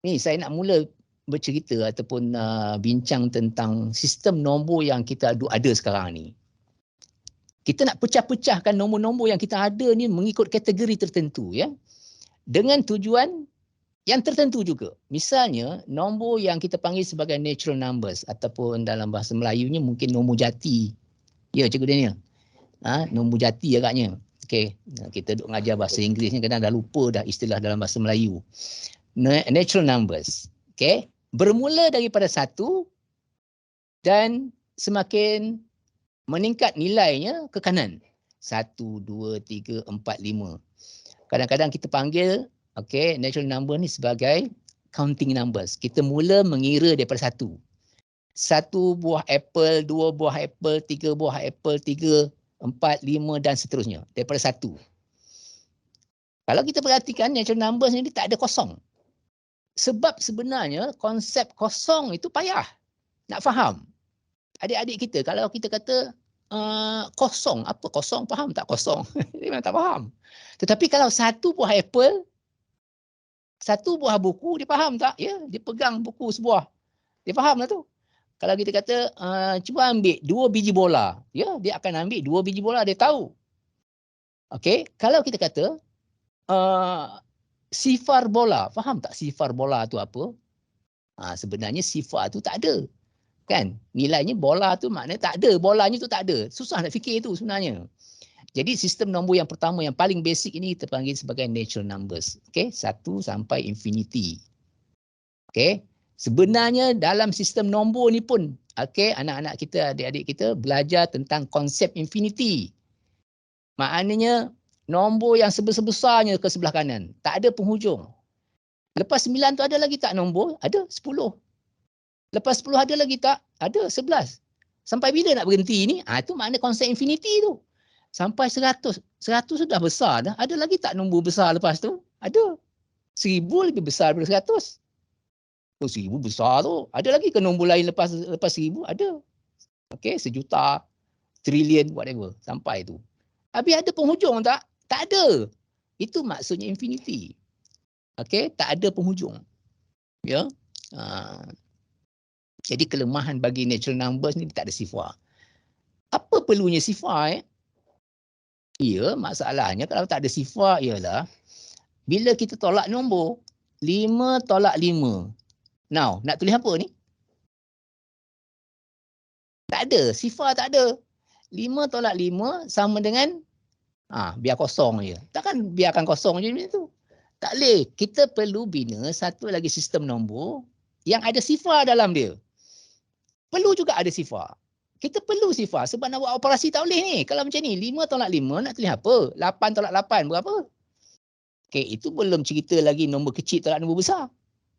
Ni saya nak mula bercerita ataupun bincang tentang sistem nombor yang kita ada sekarang ni. Kita nak pecah-pecahkan nombor-nombor yang kita ada ni mengikut kategori tertentu, ya. Dengan tujuan yang tertentu juga. Misalnya, nombor yang kita panggil sebagai natural numbers ataupun dalam bahasa Melayunya mungkin nombor jati. Ya, Cikgu Daniel. Nombor jati agaknya. Okey, kita duk mengajar bahasa Inggeris ni kadang dah lupa dah istilah dalam bahasa Melayu. Natural numbers. Okey, bermula daripada 1 dan semakin meningkat nilainya ke kanan. 1, 2, 3, 4, 5. Kadang-kadang kita panggil natural number ni sebagai counting numbers. Kita mula mengira daripada 1. 1 buah apple, 2 buah apple, 3 buah apple, 3, 4, 5 dan seterusnya. Daripada 1. Kalau kita perhatikan natural numbers ni tak ada kosong. Sebab sebenarnya konsep kosong itu payah nak faham. Adik-adik kita kalau kita kata kosong, apa kosong, faham tak kosong? Dia memang tak faham. Tetapi kalau 1 buah apple, 1 buah buku, dia faham tak? Ya, dia pegang buku sebuah. Dia faham lah tu. Kalau kita kata cuba ambil 2 biji bola, ya, dia akan ambil 2 biji bola, dia tahu. Okey, kalau kita kata sifar bola, faham tak sifar bola tu apa? Sebenarnya sifar tu tak ada. Kan? Nilainya bola tu maknanya tak ada, bolanya tu tak ada. Susah nak fikir tu sebenarnya. Jadi sistem nombor yang pertama yang paling basic ini kita panggil sebagai natural numbers. Okey, 1 sampai infinity. Okey. Sebenarnya dalam sistem nombor ni pun anak-anak kita, adik-adik kita belajar tentang konsep infinity. Maknanya nombor yang sebesar-besarnya ke sebelah kanan, tak ada penghujung. Lepas 9 tu ada lagi tak nombor? Ada 10. Lepas 10 ada lagi tak? Ada 11. Sampai bila nak berhenti ni? Itu makna konsep infinity tu. Sampai 100. 100 sudah besar dah. Ada lagi tak nombor besar lepas tu? Ada. 1000 lebih besar daripada 100. 1000 besar tu. Ada lagi ke nombor lain lepas 1000? Ada. Okey, 1,000,000, trilion, whatever. Sampai tu. Habis ada penghujung tak? Tak ada. Itu maksudnya infinity. Okey, tak ada penghujung. Ya. Jadi kelemahan bagi natural numbers ni tak ada sifar. Apa perlunya sifar? Ya, masalahnya kalau tak ada sifar ialah bila kita tolak nombor 5 tolak 5. Now, nak tulis apa ni? Tak ada, sifar tak ada. 5 tolak 5 sama dengan biar kosong je. Takkan biarkan kosong je macam tu. Tak boleh. Kita perlu bina satu lagi sistem nombor yang ada sifar dalam dia. Perlu juga ada sifar. Kita perlu sifar sebab nak buat operasi tak boleh ni. Kalau macam ni, 5 tolak 5 nak tulis apa? 8 tolak 8 berapa? Okey, itu belum cerita lagi nombor kecil tolak nombor besar.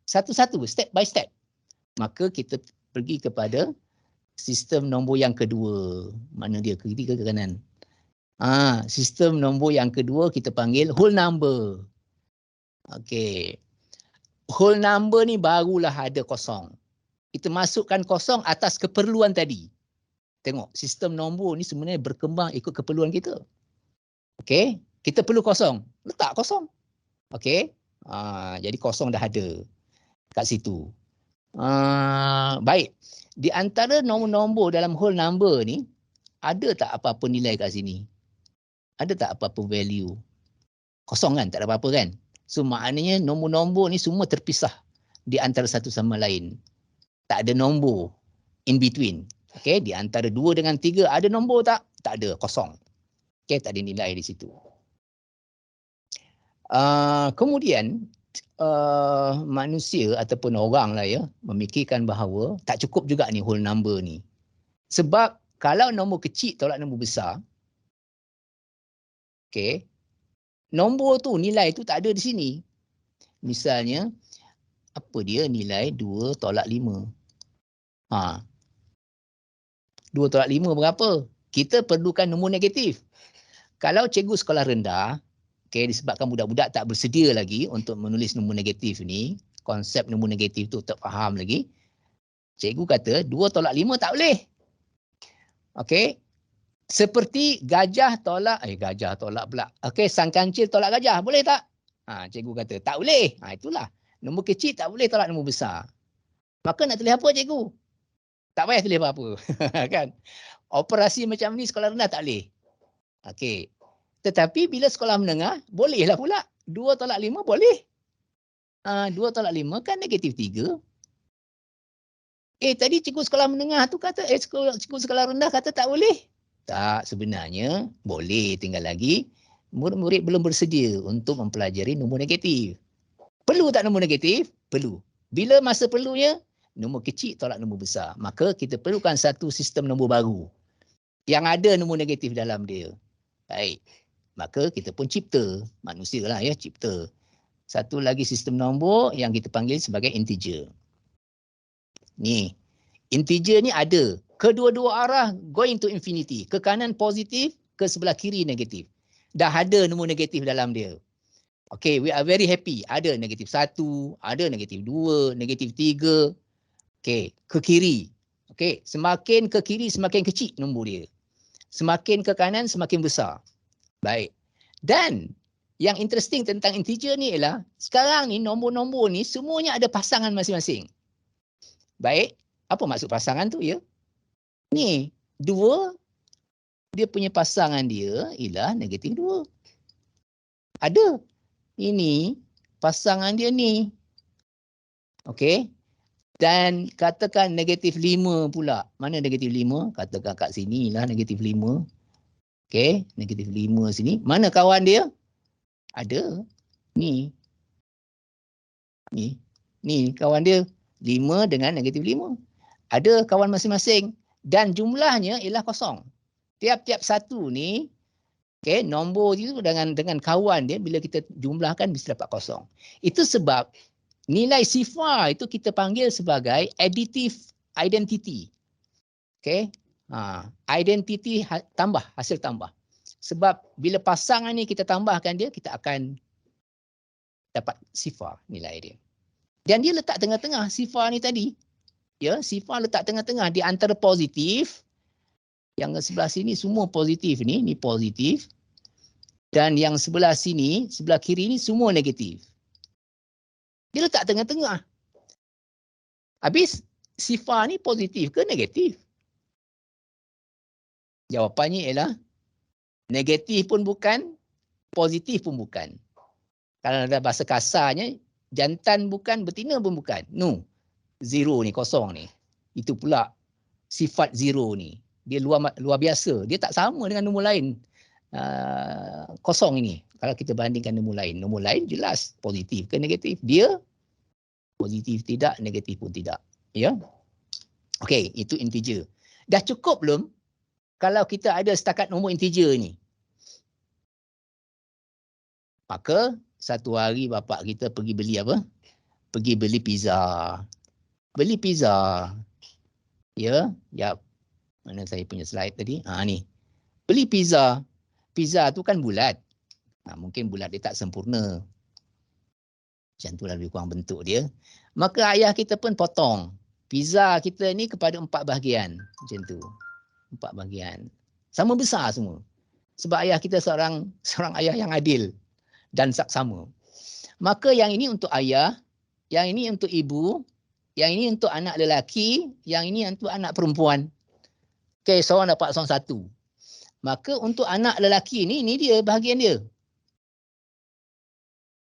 Satu-satu, step by step. Maka kita pergi kepada sistem nombor yang kedua. Mana dia? Ke kiri ke kanan? Sistem nombor yang kedua kita panggil whole number. Okey. Whole number ni barulah ada kosong. Kita masukkan kosong atas keperluan tadi. Tengok, sistem nombor ni sebenarnya berkembang ikut keperluan kita. Okey, kita perlu kosong. Letak kosong. Okey. Jadi kosong dah ada kat situ. Baik. Di antara nombor-nombor dalam whole number ni, ada tak apa-apa nilai kat sini? Ada tak apa-apa value? Kosong kan? Tak ada apa-apa kan? So maknanya nombor-nombor ni semua terpisah di antara satu sama lain. Tak ada nombor in between. Okey, di antara 2 dengan 3 ada nombor tak? Tak ada, kosong. Okey, tak ada nilai di situ. Kemudian manusia ataupun orang lah ya memikirkan bahawa tak cukup juga ni whole number ni. Sebab kalau nombor kecil tolak nombor besar, okey, nombor tu, nilai tu tak ada di sini. Misalnya, apa dia nilai 2 tolak 5? 2 tolak 5 berapa? Kita perlukan nombor negatif. Kalau cikgu sekolah rendah, disebabkan budak-budak tak bersedia lagi untuk menulis nombor negatif ni, konsep nombor negatif tu tak faham lagi, cikgu kata 2 tolak 5 tak boleh. Okey. Seperti gajah tolak pula. Okey, sang kancil tolak gajah, boleh tak? Cikgu kata tak boleh. Itulah. Nombor kecil tak boleh tolak nombor besar. Maka nak tulis apa cikgu? Tak payah tulis apa-apa. Kan? Operasi macam ni sekolah rendah tak boleh. Okey. Tetapi bila sekolah menengah, bolehlah pula. 2 tolak 5 boleh. 2 tolak 5 kan negatif 3. Tadi cikgu sekolah menengah tu kata, cikgu sekolah rendah kata tak boleh. Tak, sebenarnya boleh, tinggal lagi murid-murid belum bersedia untuk mempelajari nombor negatif. Perlu tak nombor negatif? Perlu. Bila masa perlunya, nombor kecil tolak nombor besar. Maka kita perlukan satu sistem nombor baru yang ada nombor negatif dalam dia. Baik. Maka kita pun cipta, manusia lah ya, cipta. Satu lagi sistem nombor yang kita panggil sebagai integer. Ni, integer ni ada kedua-dua arah going to infinity. Ke kanan positif, ke sebelah kiri negatif. Dah ada nombor negatif dalam dia. Okay, we are very happy. Ada negatif 1, ada negatif 2, negatif 3. Okay, ke kiri. Okay, semakin ke kiri semakin kecil nombor dia. Semakin ke kanan semakin besar. Baik. Dan yang interesting tentang integer ni ialah sekarang ni nombor-nombor ni semuanya ada pasangan masing-masing. Baik, apa maksud pasangan tu ya? Ni, 2 dia punya pasangan dia ialah negatif 2. Ada. Ini pasangan dia ni. Okey. Dan katakan negatif 5 pula. Mana negatif 5? Katakan kat sini lah negatif 5. Okey, negatif 5 sini. Mana kawan dia? Ada. Ni. Ni kawan dia. 5 dengan negatif 5. Ada kawan masing-masing. Dan jumlahnya ialah kosong. Tiap-tiap satu ni, okay, nombor itu dengan kawan dia, bila kita jumlahkan bisa dapat kosong. Itu sebab nilai sifar itu kita panggil sebagai additive identity. Okay. Identity tambah, hasil tambah. Sebab bila pasangan ni kita tambahkan dia, kita akan dapat sifar nilai dia. Dan dia letak tengah-tengah sifar ni tadi. Ya, sifar letak tengah-tengah di antara positif. Yang sebelah sini semua positif ni positif. Dan yang sebelah sini, sebelah kiri ni semua negatif. Dia letak tengah-tengah. Habis sifar ni positif ke negatif? Jawapannya ialah negatif pun bukan, positif pun bukan. Kalau ada bahasa kasarnya, jantan bukan, betina pun bukan. No. Zero ni, kosong ni. Itu pula sifat zero ni. Dia luar biasa. Dia tak sama dengan nombor lain. Kosong ini. Kalau kita bandingkan nombor lain. Nombor lain jelas positif ke negatif. Dia positif tidak, negatif pun tidak. Ya. Okey, itu integer. Dah cukup belum kalau kita ada setakat nombor integer ni? Maka satu hari bapak kita pergi beli apa? Pergi beli pizza. Beli pizza. Ya, ya. Mana saya punya slide tadi? Ni. Beli pizza. Pizza tu kan bulat. Mungkin bulat dia tak sempurna. Macam tu lah lebih kurang bentuk dia. Maka ayah kita pun potong pizza kita ni kepada 4 bahagian. Macam tu. 4 bahagian. Sama besar semua. Sebab ayah kita seorang ayah yang adil dan saksama. Maka yang ini untuk ayah, yang ini untuk ibu, yang ini untuk anak lelaki, yang ini untuk anak perempuan. Okey, seorang dapat seorang satu. Maka untuk anak lelaki ni dia bahagian dia.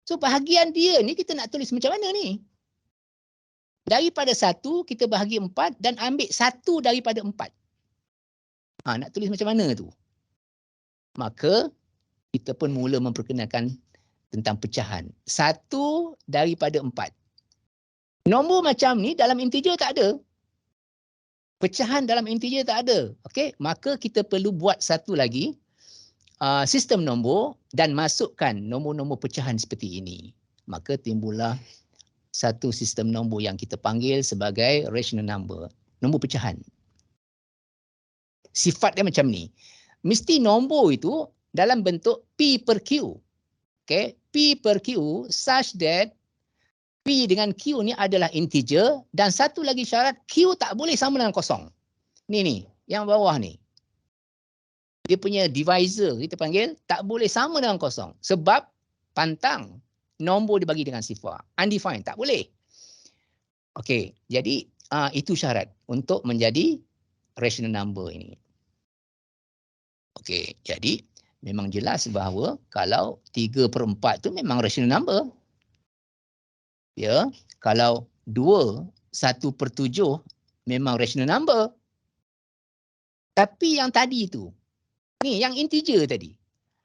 So bahagian dia ni kita nak tulis macam mana ni? Daripada 1 kita bahagi 4 dan ambil 1 daripada 4. Nak tulis macam mana tu? Maka kita pun mula memperkenalkan tentang pecahan. 1 daripada 4. Nombor macam ni dalam integer tak ada. Pecahan dalam integer tak ada. Okey, maka kita perlu buat satu lagi sistem nombor dan masukkan nombor-nombor pecahan seperti ini. Maka timbullah satu sistem nombor yang kita panggil sebagai rational number, nombor pecahan. Sifat dia macam ni. Mesti nombor itu dalam bentuk P per Q. Okay? P per Q such that P dengan Q ni adalah integer dan satu lagi syarat Q tak boleh sama dengan kosong. Ni, yang bawah ni. Dia punya divisor kita panggil tak boleh sama dengan kosong. Sebab pantang nombor dibagi dengan sifar. Undefined, tak boleh. Okey, jadi itu syarat untuk menjadi rational number ini. Okey, jadi memang jelas bahawa kalau 3/4 tu memang rational number. Ya, kalau 2 1/7 memang rational number. Tapi yang tadi tu, ni yang integer tadi.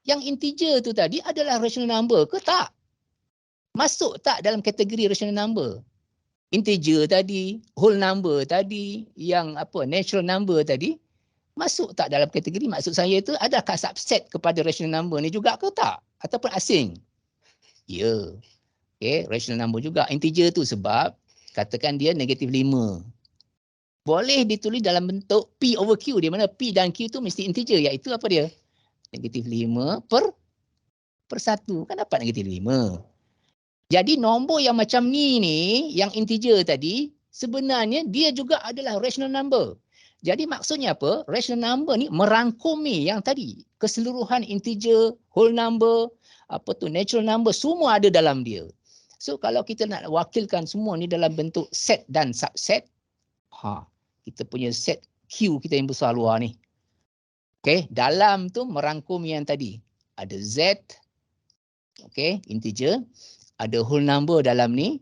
Yang integer tu tadi adalah rational number ke tak? Masuk tak dalam kategori rational number? Integer tadi, whole number tadi, yang natural number tadi, masuk tak dalam kategori? Maksud saya itu adakah subset kepada rational number ni juga ke tak? Ataupun asing? Ya. Okay, rational number juga. Integer tu sebab katakan dia negatif 5. Boleh ditulis dalam bentuk P over Q, di mana P dan Q tu mesti integer, iaitu apa dia? Negatif 5 per 1. Kan dapat negatif 5. Jadi nombor yang macam ni, yang integer tadi, sebenarnya dia juga adalah rational number. Jadi maksudnya apa? Rational number ni merangkumi yang tadi. Keseluruhan integer, whole number, natural number, semua ada dalam dia. So kalau kita nak wakilkan semua ni dalam bentuk set dan subset, kita punya set Q kita yang besar luar ni. Okay, dalam tu merangkumi yang tadi. Ada Z, okay, integer. Ada whole number dalam ni,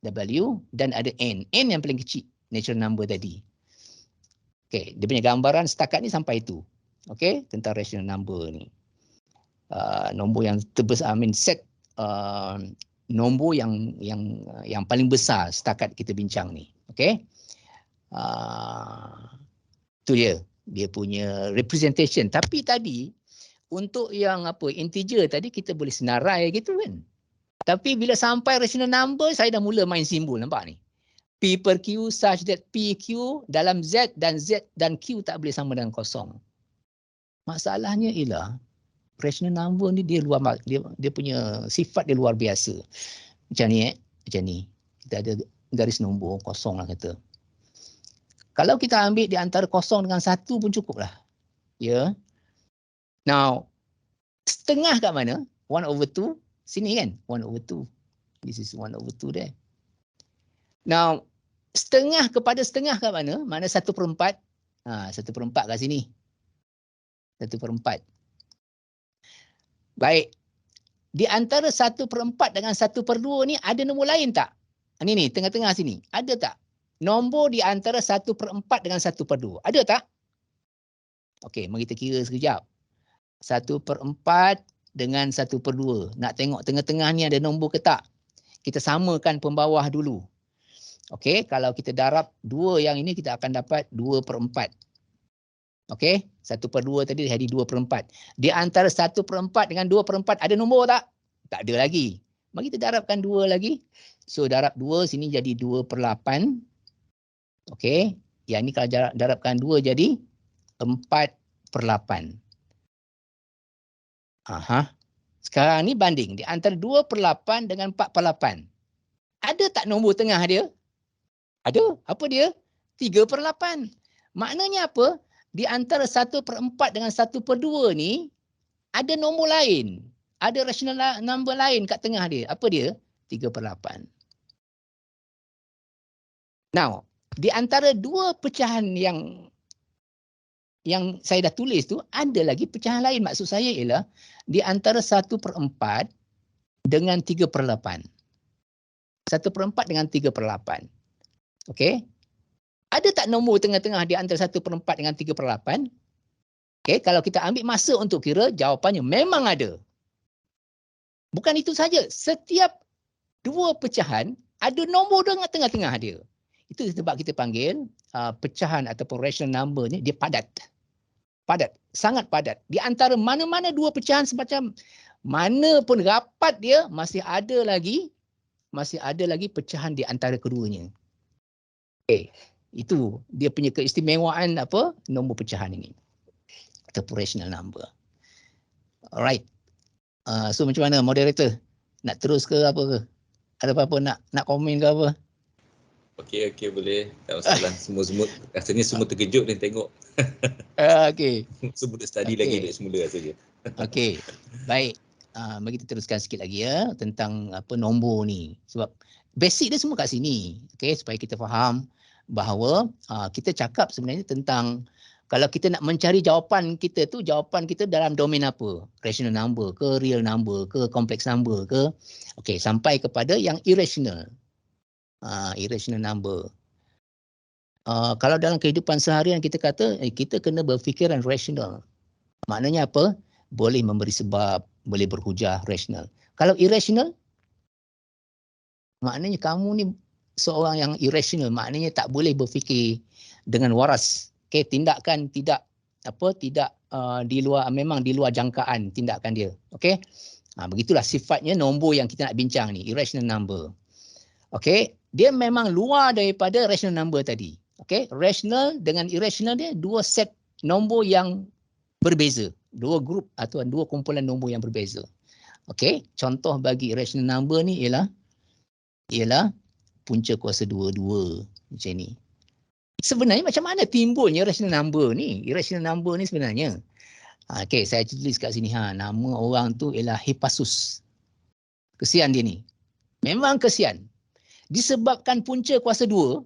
W, dan ada N. N yang paling kecil, natural number tadi. Okay, dia punya gambaran setakat ni sampai itu. Okay, tentang rational number ni. Nombor yang terbesar, set nombor yang paling besar setakat kita bincang ni. Okay. Tu dia punya representation. Tapi tadi untuk yang integer tadi kita boleh senarai gitu kan. Tapi bila sampai rational number saya dah mula main simbol, nampak ni. P per Q such that PQ dalam Z dan Q tak boleh sama dengan kosong. Masalahnya ialah rational number ni dia punya sifat dia luar biasa. Macam ni macam ni. Kita ada garis nombor kosong lah kata. Kalau kita ambil di antara 0 dengan 1 pun cukup lah. Ya. Now, setengah kat mana? 1/2. Sini kan? 1/2. This is 1/2 there. Now, setengah kepada setengah kat mana? Mana 1/4? 1/4 kat sini. 1/4. Baik. Di antara 1/4 dengan 1/2 ni ada nombor lain tak? Ni, tengah-tengah sini. Ada tak? Nombor di antara 1/4 dengan 1/2. Ada tak? Okey, mari kita kira sekejap. 1/4 dengan 1/2. Nak tengok tengah-tengah ni ada nombor ke tak? Kita samakan pembawah dulu. Okey, kalau kita darab 2 yang ini kita akan dapat 2/4. Okey, 1/2 tadi jadi 2/4. Di antara 1/4 dengan 2/4 ada nombor tak? Tak ada lagi. Mari kita darabkan 2 lagi. So darab 2 sini jadi 2/8. Okey, yang ni kalau darabkan 2 jadi 4/8. Sekarang ni banding di antara 2/8 dengan 4/8. Ada tak nombor tengah dia? Ada. Apa dia? 3/8. Maknanya apa? Di antara 1/4 dengan 1/2 ni ada nombor lain. Ada rational number lain kat tengah dia. Apa dia? 3/8. Now, di antara dua pecahan yang saya dah tulis tu, ada lagi pecahan lain. Maksud saya ialah di antara 1/4 dengan 3/8. 1/4 dengan 3/8. Okey. Ada tak nombor tengah-tengah di antara 1/4 dengan 3/8? Okey, kalau kita ambil masa untuk kira, jawapannya memang ada. Bukan itu saja, setiap dua pecahan ada nombor dengan tengah-tengah dia. Itu sebab kita panggil pecahan ataupun rational number ni dia padat. Padat, sangat padat. Di antara mana-mana dua pecahan semacam mana pun rapat dia masih ada lagi pecahan di antara keduanya. Okey, itu dia punya keistimewaan nombor pecahan ini ataupun rational number. Alright. So macam mana moderator? Nak terus ke apa ke? Ada apa-apa nak komen ke apa? Okey, boleh. Tak masalah. Semua rasanya semua terkejut ni tengok. Okey. Semua nak study lagi dari semula rasanya. Okey. Baik. Mari kita teruskan sikit lagi ya tentang apa nombor ni. Sebab basic dia semua kat sini. Okey, supaya kita faham bahawa kita cakap sebenarnya tentang kalau kita nak mencari jawapan kita tu, jawapan kita dalam domain apa? Rational number ke, real number ke, complex number ke. Okey, sampai kepada yang irrational. Irrational number. Kalau dalam kehidupan seharian kita kata kita kena berfikiran rasional. Maknanya apa? Boleh memberi sebab, boleh berhujah, rasional. Kalau irrational, maknanya kamu ni seorang yang irrational, maknanya tak boleh berfikir dengan waras. Okey, tindakan tidak di luar, memang di luar jangkaan tindakan dia. Okey? Begitulah sifatnya nombor yang kita nak bincang ni, irrational number. Okey, dia memang luar daripada rational number tadi. Okey, rational dengan irrational dia dua set nombor yang berbeza. Dua grup atau dua kumpulan nombor yang berbeza. Okey, contoh bagi irrational number ni ialah punca kuasa 2 macam ni. Sebenarnya macam mana timbulnya irrational number ni? Irrational number ni sebenarnya. Okey, saya tulis kat sini nama orang tu ialah Hippasus. Kesian dia ni. Memang kesian. Disebabkan punca kuasa 2,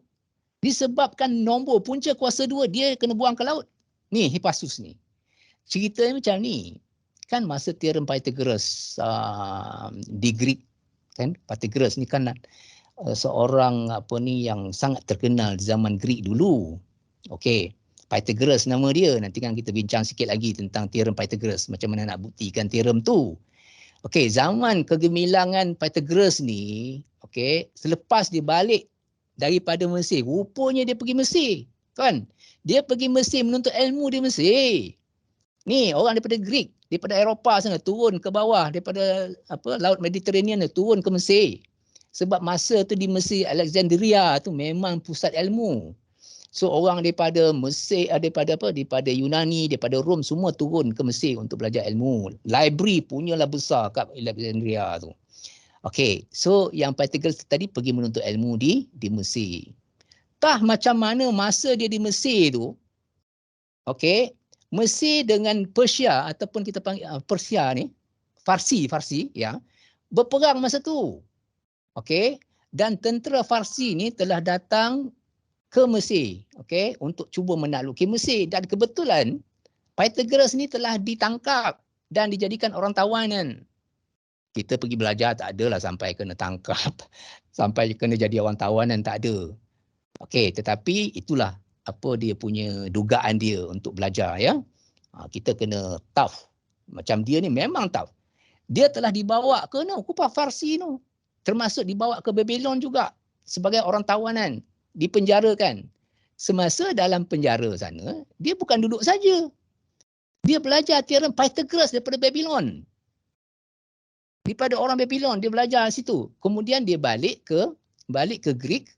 disebabkan nombor punca kuasa 2 dia kena buang ke laut. Ni Hippasus ni. Ceritanya macam ni. Kan masa teorem Pythagoras di Greek kan, Pythagoras ni kan seorang yang sangat terkenal di zaman Greek dulu. Okey, Pythagoras nama dia. Nanti kan kita bincang sikit lagi tentang teorem Pythagoras, macam mana nak buktikan teorem tu. Okey, zaman kegemilangan Pythagoras ni, okey, selepas dia balik daripada Mesir, rupanya dia pergi Mesir, kan? Dia pergi Mesir menuntut ilmu di Mesir. Ni orang daripada Greek, daripada Eropah sana turun ke bawah, daripada Laut Mediterranean turun ke Mesir. Sebab masa tu di Mesir, Alexandria tu memang pusat ilmu. So orang daripada Mesir, daripada Yunani, daripada Rom semua turun ke Mesir untuk belajar ilmu. Library punyalah besar kat Alexandria tu. Okey, so yang Pythagoras tadi pergi menuntut ilmu di Mesir. Tah macam mana masa dia di Mesir tu, okey, Mesir dengan Persia ataupun kita panggil Persia ni, Farsi ya, berperang masa tu. Okey, dan tentera Farsi ni telah datang ke Mesir, okey, untuk cuba menakluki Mesir, dan kebetulan Pythagoras ni telah ditangkap dan dijadikan orang tawanan. Kita pergi belajar tak adalah sampai kena tangkap, sampai kena jadi orang tawanan, tak ada. Okey, tetapi itulah apa dia punya dugaan dia untuk belajar ya. Kita kena tough. Macam dia ni memang tough. Dia telah dibawa ke Kupah Farsi tu. Termasuk dibawa ke Babylon juga sebagai orang tawanan, dipenjarakan. Semasa dalam penjara sana, dia bukan duduk saja. Dia belajar teorem Pythagoras daripada Babylon. Daripada orang Babylon dia belajar situ. Kemudian dia balik ke Greek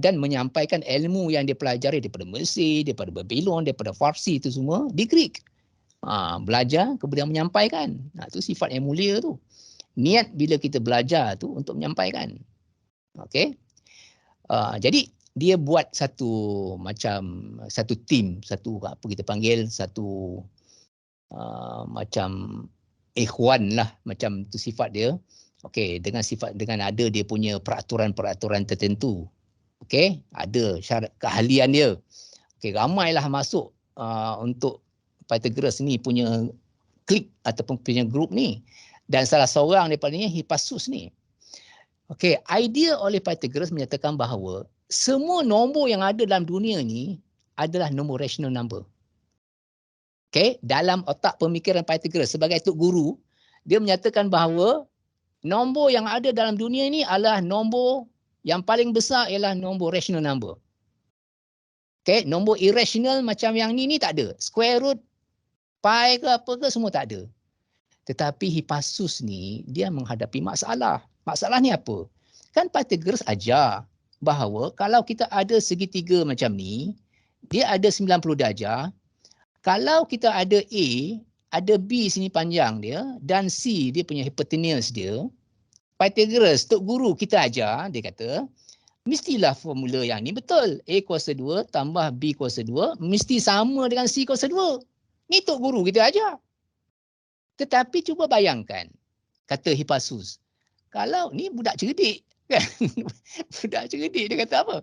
dan menyampaikan ilmu yang dia pelajari daripada Mesir, daripada Babylon, daripada Farsi itu semua di Greek. Belajar kemudian menyampaikan. Itu sifat yang mulia tu. Niat bila kita belajar tu untuk menyampaikan. Okey. Jadi dia buat satu tim, apa kita panggil, satu macam ikhwan lah, macam tu sifat dia. Okey, dengan ada dia punya peraturan-peraturan tertentu. Okey, ada syarat keahlian dia. Okey, ramailah masuk untuk Pythagoras ni punya klik ataupun punya grup ni. Dan salah seorang daripadanya Hippasus ni. Okey, idea oleh Pythagoras menyatakan bahawa semua nombor yang ada dalam dunia ni adalah nombor rational number. Okey, dalam otak pemikiran Pythagoras sebagai tok guru, dia menyatakan bahawa nombor yang ada dalam dunia ni adalah nombor yang paling besar ialah nombor rational number. Okey, nombor irrational macam yang ni tak ada. Square root, pi ke apa ke semua tak ada. Tetapi Hippasus ni dia menghadapi masalah. Masalah ni apa? Kan Pythagoras ajar bahawa kalau kita ada segitiga macam ni, dia ada 90 darjah. Kalau kita ada A, ada B sini panjang dia dan C dia punya hypotenuse dia. Pythagoras, tok guru kita ajar, dia kata, mestilah formula yang ni betul. A kuasa 2 tambah B kuasa 2 mesti sama dengan C kuasa 2. Ni tok guru kita ajar. Tetapi cuba bayangkan, kata Hippasus, kalau ni budak cerdik, kan? Budak cerdik, dia kata apa?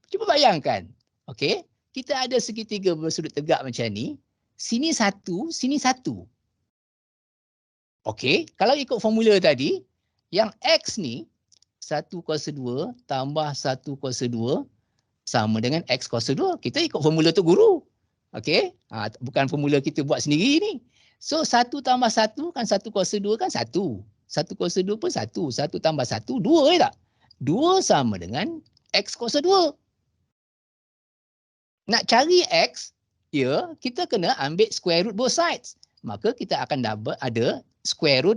Cuba bayangkan, okey, kita ada segitiga bersudut tegak macam ni, sini satu, sini satu. Okey, kalau ikut formula tadi, yang X ni 1 kuasa 2 tambah 1 kuasa 2 sama dengan X kuasa 2. Kita ikut formula tu guru. Okey, bukan formula kita buat sendiri ni. So 1 tambah 1 kan 1 kuasa 2 kan 1. 1 kuasa 2 pun 1. 1 tambah 1, 2 je tak? 2 sama dengan X kuasa 2. Nak cari X, ya, kita kena ambil square root both sides. Maka kita akan dapat ada square root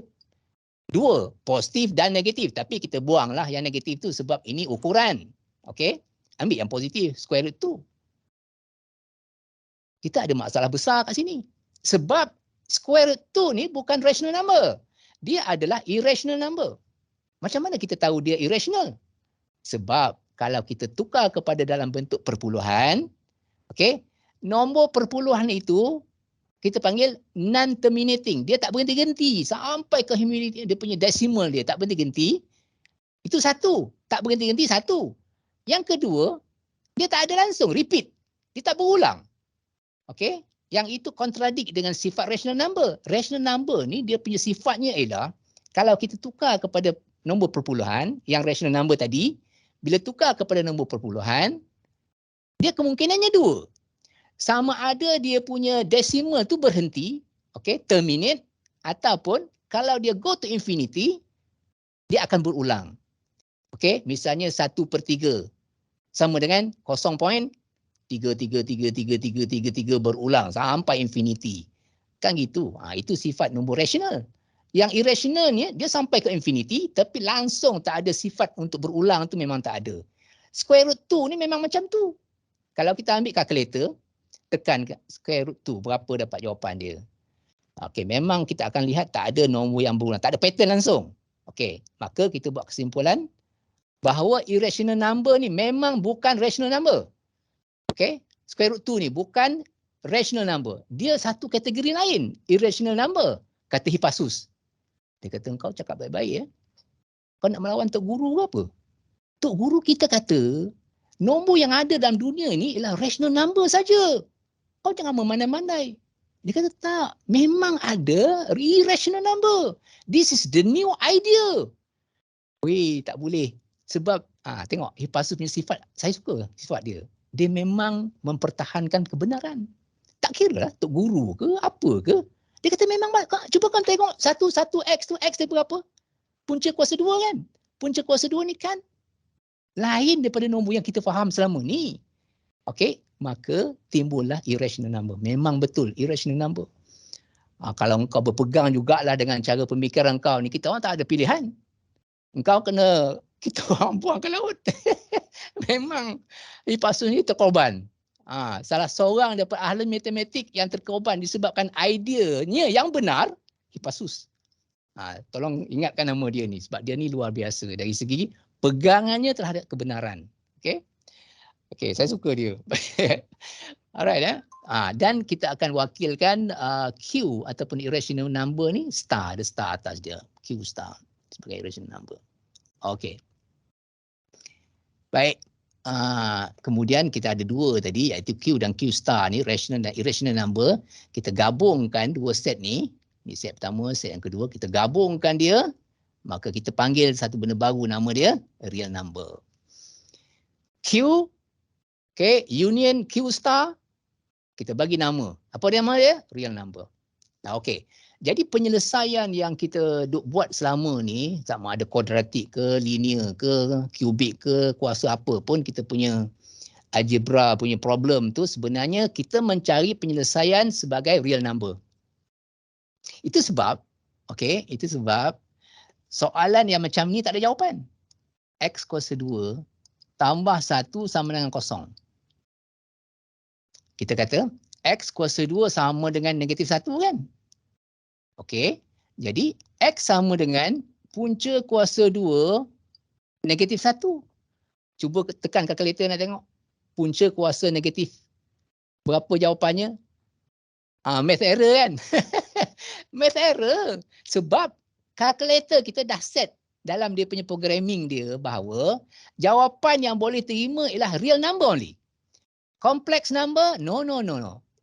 2, positif dan negatif. Tapi kita buanglah yang negatif tu sebab ini ukuran. Okey? Ambil yang positif, square root 2. Kita ada masalah besar kat sini. Sebab square root 2 ni bukan rational number. Dia adalah irrational number. Macam mana kita tahu dia irrational? Sebab kalau kita tukar kepada dalam bentuk perpuluhan, okey, nombor perpuluhan itu kita panggil non-terminating. Dia tak berhenti-henti sampai ke humility, dia punya decimal dia tak berhenti-henti. Itu satu. Tak berhenti-henti satu. Yang kedua, dia tak ada langsung, repeat. Dia tak berulang. Okey? Yang itu kontradik dengan sifat rational number. Rational number ni dia punya sifatnya ialah kalau kita tukar kepada nombor perpuluhan, yang rational number tadi, bila tukar kepada nombor perpuluhan, dia kemungkinannya dua. Sama ada dia punya decimal tu berhenti, okey, terminate, ataupun kalau dia go to infinity, dia akan berulang. Okey, misalnya 1/3 sama dengan 0.333333 berulang sampai infinity. Kan gitu. Itu sifat nombor rasional. Yang irrational ni dia sampai ke infinity tapi langsung tak ada sifat untuk berulang tu memang tak ada. Square root 2 ni memang macam tu. Kalau kita ambil calculator, tekan square root 2 berapa dapat jawapan dia. Okey, memang kita akan lihat tak ada nombor yang berulang, tak ada pattern langsung. Okey, maka kita buat kesimpulan bahawa irrational number ni memang bukan rational number. Okay, square root 2 ni bukan rational number. Dia satu kategori lain, irrational number, kata Hippasus. Dia kata, kau cakap baik-baik ya. Kau nak melawan Tok Guru ke apa? Tok Guru kita kata, nombor yang ada dalam dunia ni ialah rational number saja. Kau jangan memandai-mandai. Dia kata, tak. Memang ada irrational number. This is the new idea. Weh, tak boleh. Sebab, tengok, Hippasus punya sifat, saya suka sifat dia. Dia memang mempertahankan kebenaran. Tak kira lah Tok Guru ke apa ke. Dia kata memang, cuba kan tengok 1 X tu X dia berapa? Punca kuasa 2 kan? Punca kuasa 2 ni kan lain daripada nombor yang kita faham selama ni. Okey, maka timbullah irrational number. Memang betul irrational number. Kalau engkau berpegang jugalah dengan cara pemikiran kau ni, kita orang tak ada pilihan. Engkau kena kita orang buang ke laut. Memang Hippasus ni terkorban. Salah seorang daripada ahli matematik yang terkorban disebabkan ideanya yang benar, Hippasus. Tolong ingatkan nama dia ni sebab dia ni luar biasa dari segi pegangannya terhadap kebenaran. Okey? Okey, saya suka dia. Alright ya. Dan kita akan wakilkan Q ataupun irrational number ni star, ada star atas dia. Q star sebagai irrational number. Okey. Baik. Kemudian kita ada dua tadi iaitu Q dan Q star ni, rational dan irrational number. Kita gabungkan dua set ni. Ni set pertama, set yang kedua. Kita gabungkan dia. Maka kita panggil satu benda baru, nama dia real number. Q, okay, union Q star. Kita bagi nama. Apa nama dia? Real number. Okey. Jadi penyelesaian yang kita duk buat selama ni, sama ada kuadratik ke, linear ke, kubik ke, kuasa apa pun, kita punya algebra punya problem tu sebenarnya kita mencari penyelesaian sebagai real number. Itu sebab, okey, itu sebab soalan yang macam ni tak ada jawapan. X kuasa 2 tambah 1 sama dengan 0. Kita kata X kuasa 2 sama dengan negatif 1 kan? Okey, jadi X sama dengan punca kuasa 2 negatif 1. Cuba tekan kalkulator nak tengok. Punca kuasa negatif. Berapa jawapannya? Math error kan? Math error. Sebab calculator kita dah set dalam dia punya programming dia bahawa jawapan yang boleh terima ialah real number only. Complex number, no.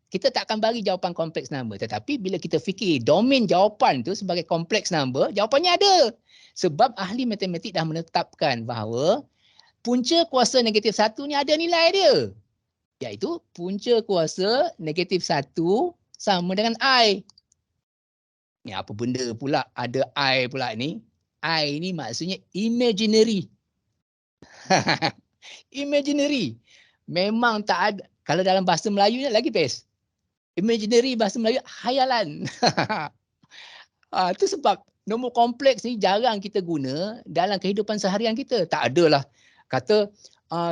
Kita tak akan bagi jawapan complex number. Tetapi bila kita fikir domain jawapan tu sebagai complex number, jawapannya ada. Sebab ahli matematik dah menetapkan bahawa punca kuasa negatif 1 ni ada nilai dia. Iaitu punca kuasa negatif 1 sama dengan I. Ni apa benda pula ada I pula ni? I ni maksudnya imaginary. Imaginary. Memang tak ada. Kalau dalam bahasa Melayu ni lagi best. Imaginary bahasa Melayu hayalan. Itu sebab nombor kompleks ni jarang kita guna dalam kehidupan seharian kita. Tak adalah kata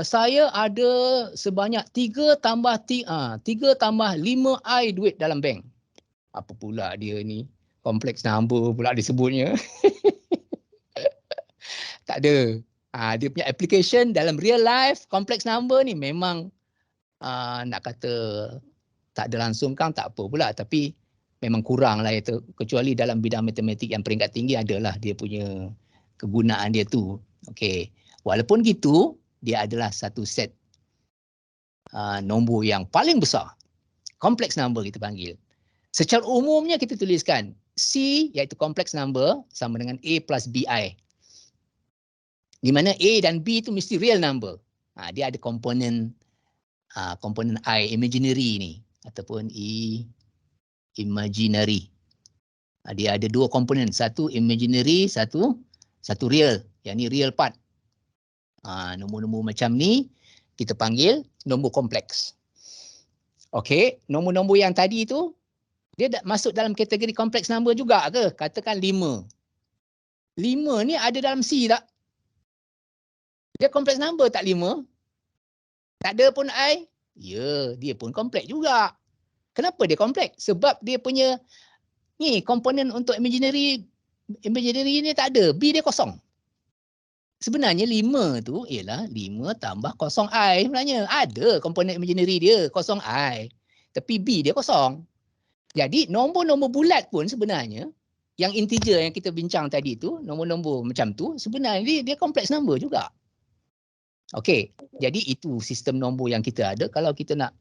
saya ada sebanyak 3 tambah 5 I duit dalam bank. Apa pula dia ni? Kompleks number pula disebutnya. Tak ada. Dia punya application dalam real life kompleks number ni memang nak kata tak ada langsung kan tak apa pula, tapi memang kurang lah itu, kecuali dalam bidang matematik yang peringkat tinggi adalah dia punya kegunaan dia tu. Okey, walaupun gitu dia adalah satu set nombor yang paling besar, complex number kita panggil. Secara umumnya kita tuliskan C iaitu complex number sama dengan A plus BI, di mana A dan B itu mesti real number. Dia ada komponen I imaginary ni ataupun imaginary. Dia ada 2 komponen, satu imaginary, satu real. Yang ni real part. Nombor-nombor macam ni kita panggil nombor kompleks. Okey, nombor-nombor yang tadi tu dia masuk dalam kategori kompleks number juga ke? Katakan 5. 5 ni ada dalam C tak? Dia kompleks number tak 5? Tak ada pun I? Ya, dia pun kompleks juga. Kenapa dia kompleks? Sebab dia punya ni komponen untuk imaginary ni tak ada. B dia kosong. Sebenarnya 5 tu ialah 5 tambah kosong I sebenarnya. Ada komponen imaginary dia, kosong I. Tapi B dia kosong. Jadi nombor-nombor bulat pun sebenarnya yang integer yang kita bincang tadi tu, nombor-nombor macam tu sebenarnya dia kompleks number juga. Okey, jadi itu sistem nombor yang kita ada. Kalau kita nak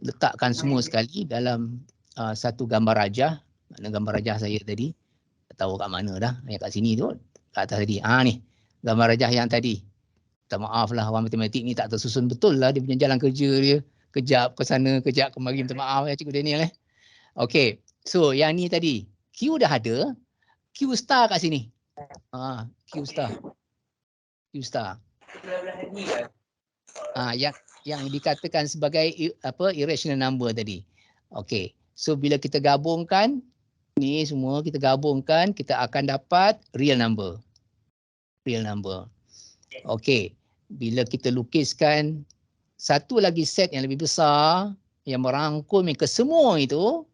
letakkan semua sekali dalam satu gambar rajah, mana gambar rajah saya tadi, tak tahu kat mana dah, yang kat sini tu, kat atas tadi. Ni, gambar rajah yang tadi. Minta maaf lah, orang matematik ni tak tersusun betul lah dia punya jalan kerja dia. Kejap ke sana, kejap kemari, minta maaf ya Cikgu Daniel. Okey, so yang ni tadi, Q dah ada, Q star kat sini. Q star. Yang dikatakan sebagai irrational number tadi. Okey. So bila kita gabungkan ni semua, kita gabungkan, kita akan dapat real number. Okey. Bila kita lukiskan satu lagi set yang lebih besar yang merangkum ke semua itu,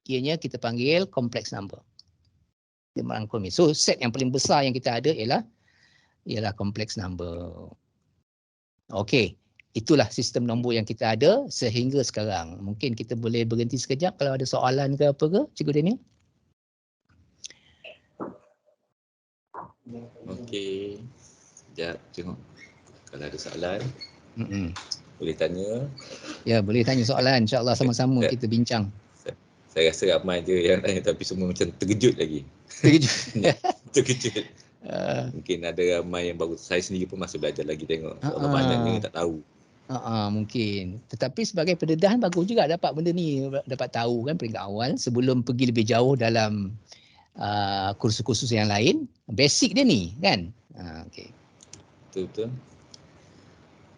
ianya kita panggil complex number. Dia merangkumi. So set yang paling besar yang kita ada ialah complex number. Okey, itulah sistem nombor yang kita ada sehingga sekarang. Mungkin kita boleh berhenti sekejap kalau ada soalan ke apa ke, Cikgu Daniel? Okey. Sekejap tengok. Kalau ada soalan, boleh tanya. Ya, boleh tanya soalan. InsyaAllah sama-sama kita bincang. Saya rasa ramai je yang tanya tapi semua macam terkejut lagi. Terkejut. Mungkin ada ramai yang baru, saya sendiri pun masih belajar lagi tengok. Soalan banyaknya tak tahu. Mungkin. Tetapi sebagai pendedahan bagus juga dapat benda ni, dapat tahu kan peringkat awal sebelum pergi lebih jauh dalam kursus-kursus yang lain. Basic dia ni kan. Okey. Betul.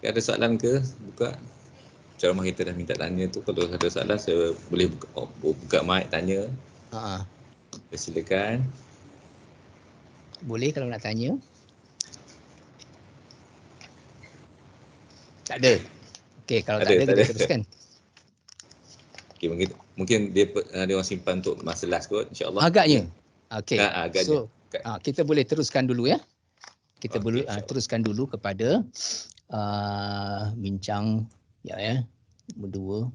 Ada soalan ke? Buka. Ceramah kita dah minta tanya tu, kalau ada soalan saya boleh buka mic tanya. Silakan. Boleh kalau nak tanya. Tak ada. Okey, kalau tak ada kita teruskan. Okey, mungkin dia orang simpan untuk masa last kot, insya-Allah. Agaknya. Okey. Agaknya. So, kita boleh teruskan dulu ya. Kita boleh teruskan dulu kepada bincang ya berdua.